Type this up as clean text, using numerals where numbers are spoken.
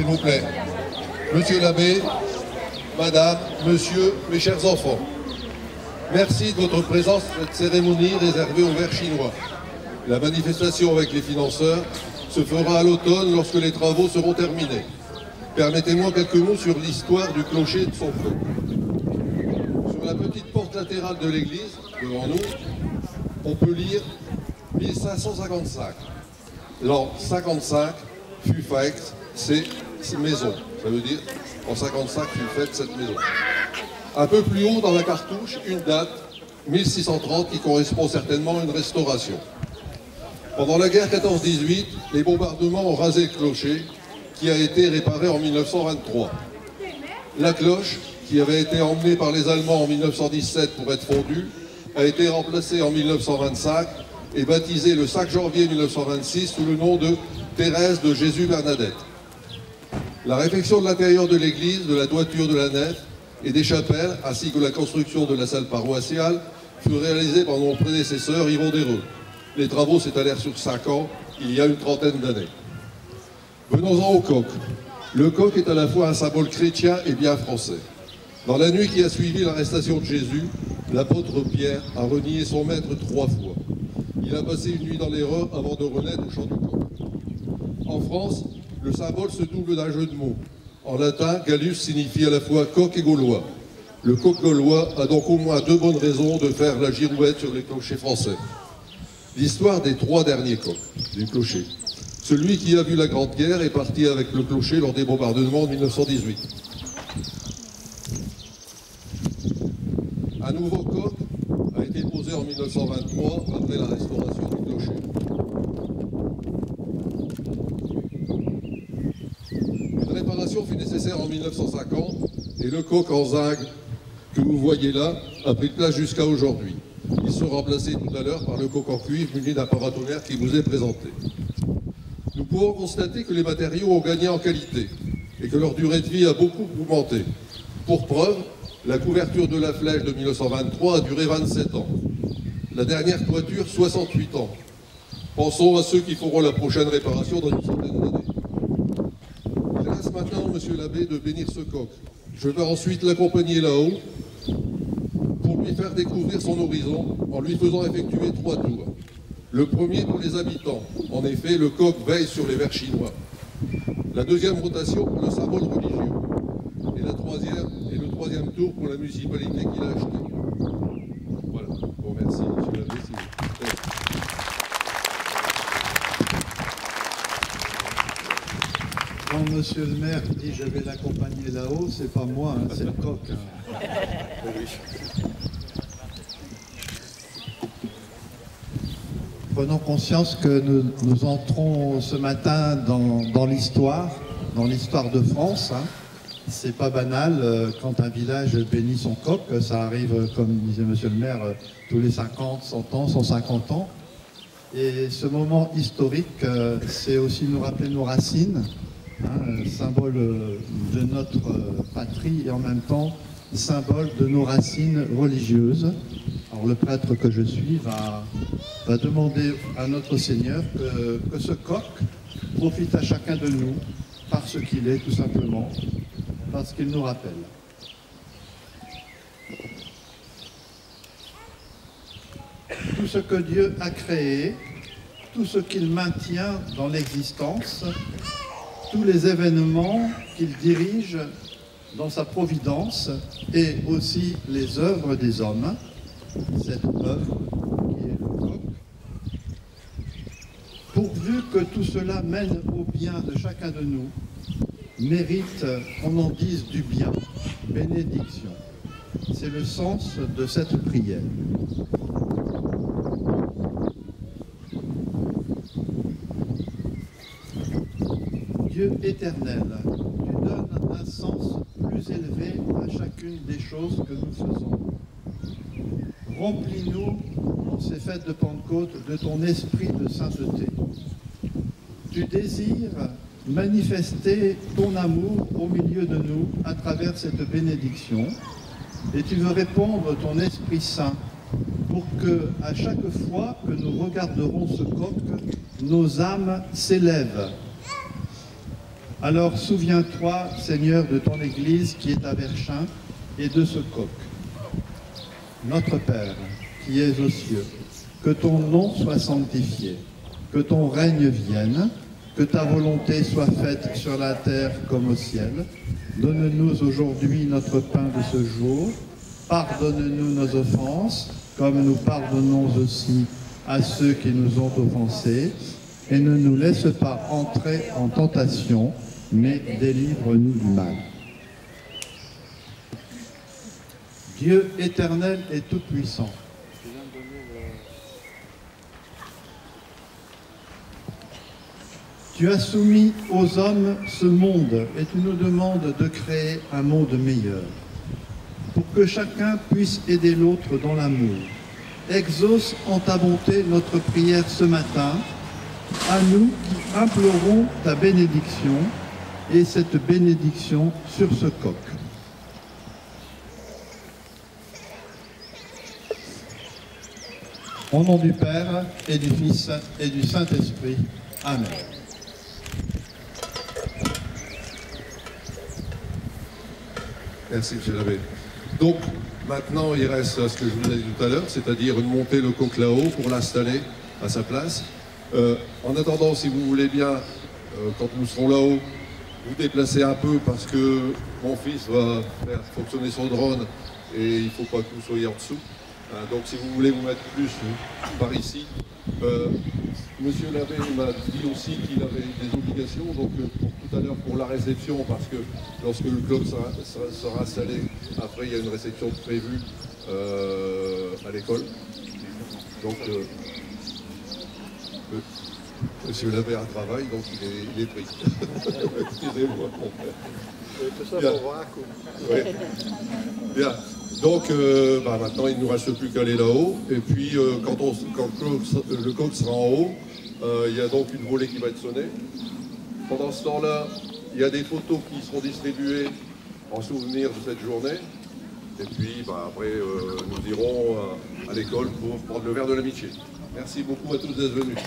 vous plaît. Monsieur l'abbé, madame, monsieur, mes chers enfants, merci de votre présence à cette cérémonie réservée aux Verts chinois. La manifestation avec les financeurs se fera à l'automne lorsque les travaux seront terminés. Permettez-moi quelques mots sur l'histoire du clocher et de son coq. Sur la petite porte latérale de l'église, devant nous, on peut lire 1555. L'an 55 fut faite ces maisons. Ça veut dire, en 55 fut faite cette maison. Un peu plus haut dans la cartouche, une date, 1630, qui correspond certainement à une restauration. Pendant la guerre 14-18, les bombardements ont rasé le clocher, qui a été réparé en 1923. La cloche, qui avait été emmenée par les Allemands en 1917 pour être fondue, a été remplacée en 1925 et baptisée le 5 janvier 1926 sous le nom de Thérèse de Jésus Bernadette. La réfection de l'intérieur de l'église, de la toiture de la nef et des chapelles, ainsi que la construction de la salle paroissiale, fut réalisée par mon prédécesseur Yvon Desreux. Les travaux s'étalèrent sur 5 ans, il y a une trentaine d'années. Venons-en au coq. Le coq est à la fois un symbole chrétien et bien français. Dans la nuit qui a suivi l'arrestation de Jésus, l'apôtre Pierre a renié son maître 3 fois. Il a passé une nuit dans l'erreur avant de renaître au chant du coq. En France, le symbole se double d'un jeu de mots. En latin, Gallus signifie à la fois coq et gaulois. Le coq gaulois a donc au moins 2 bonnes raisons de faire la girouette sur les clochers français. L'histoire des 3 derniers coqs du clocher. Celui qui a vu la Grande Guerre est parti avec le clocher lors des bombardements de 1918. Un nouveau coq a été posé en 1923 après la restauration du clocher. Une réparation fut nécessaire en 1950 et le coq en zinc que vous voyez là a pris place jusqu'à aujourd'hui. Il sera remplacé tout à l'heure par le coq en cuivre muni d'un paratonnerre qui vous est présenté. Nous pouvons constater que les matériaux ont gagné en qualité et que leur durée de vie a beaucoup augmenté. Pour preuve, la couverture de la flèche de 1923 a duré 27 ans. La dernière toiture, 68 ans. Pensons à ceux qui feront la prochaine réparation dans une centaine d'années. Je laisse maintenant, monsieur l'abbé, de bénir ce coq. Je vais ensuite l'accompagner là-haut pour lui faire découvrir son horizon en lui faisant effectuer 3 tours. Le premier pour les habitants. En effet, le coq veille sur les Verts chinois. La deuxième rotation pour le symbole religieux. Et le troisième tour pour la municipalité qui l'a acheté. Voilà. Bon, merci, monsieur l'abbé. Quand monsieur le maire dit je vais l'accompagner là-haut, c'est pas moi, hein, c'est le coq. Hein. Prenons conscience que nous entrons ce matin dans l'histoire de France. Hein. C'est pas banal quand un village bénit son coq, ça arrive, comme disait monsieur le maire, tous les 50, 100 ans, 150 ans. Et ce moment historique, c'est aussi nous rappeler nos racines, hein, symbole de notre patrie et en même temps symbole de nos racines religieuses. Alors le prêtre que je suis va demander à notre Seigneur que ce coq profite à chacun de nous par ce qu'il est tout simplement, parce qu'il nous rappelle. Tout ce que Dieu a créé, tout ce qu'il maintient dans l'existence, tous les événements qu'il dirige dans sa providence et aussi les œuvres des hommes, cette œuvre qui est le coq, pourvu que tout cela mène au bien de chacun de nous, mérite qu'on en dise du bien, bénédiction. C'est le sens de cette prière. Dieu éternel, tu donnes un sens plus élevé à chacune des choses que nous faisons. Remplis-nous, en ces fêtes de Pentecôte, de ton esprit de sainteté. Tu désires manifester ton amour au milieu de nous à travers cette bénédiction et tu veux répandre ton Esprit Saint pour que, à chaque fois que nous regarderons ce coq, nos âmes s'élèvent Alors souviens-toi, Seigneur, de ton Église qui est à Verchin et de ce coq. Notre Père, qui es aux cieux, que ton nom soit sanctifié, que ton règne vienne, que ta volonté soit faite sur la terre comme au ciel. Donne-nous aujourd'hui notre pain de ce jour. Pardonne-nous nos offenses, comme nous pardonnons aussi à ceux qui nous ont offensés. Et ne nous laisse pas entrer en tentation, mais délivre-nous du mal. Dieu éternel et tout-puissant, tu as soumis aux hommes ce monde et tu nous demandes de créer un monde meilleur, pour que chacun puisse aider l'autre dans l'amour. Exauce en ta bonté notre prière ce matin, à nous qui implorons ta bénédiction, et cette bénédiction sur ce coq. Au nom du Père, et du Fils, et du Saint-Esprit. Amen. Merci, M. l'abbé. Donc, maintenant, il reste ce que je vous ai dit tout à l'heure, c'est-à-dire monter le coq là-haut pour l'installer à sa place. En attendant, si vous voulez bien, quand nous serons là-haut, vous déplacez un peu parce que mon fils va faire fonctionner son drone et il ne faut pas que vous soyez en dessous. Donc si vous voulez vous mettre plus par ici. Monsieur l'abbé m'a dit aussi qu'il avait des obligations, donc pour tout à l'heure pour la réception, parce que lorsque le club sera installé, après il y a une réception prévue à l'école. Donc monsieur l'abbé a un travail, donc il est pris. Excusez-moi. Tout ça pour voir. Oui. Bien. Donc maintenant il ne nous reste plus qu'à aller là-haut. Et puis quand le coq sera en haut, il y a donc une volée qui va être sonnée. Pendant ce temps-là, il y a des photos qui seront distribuées en souvenir de cette journée. Et puis après nous irons à l'école pour prendre le verre de l'amitié. Merci beaucoup à tous d'être venus.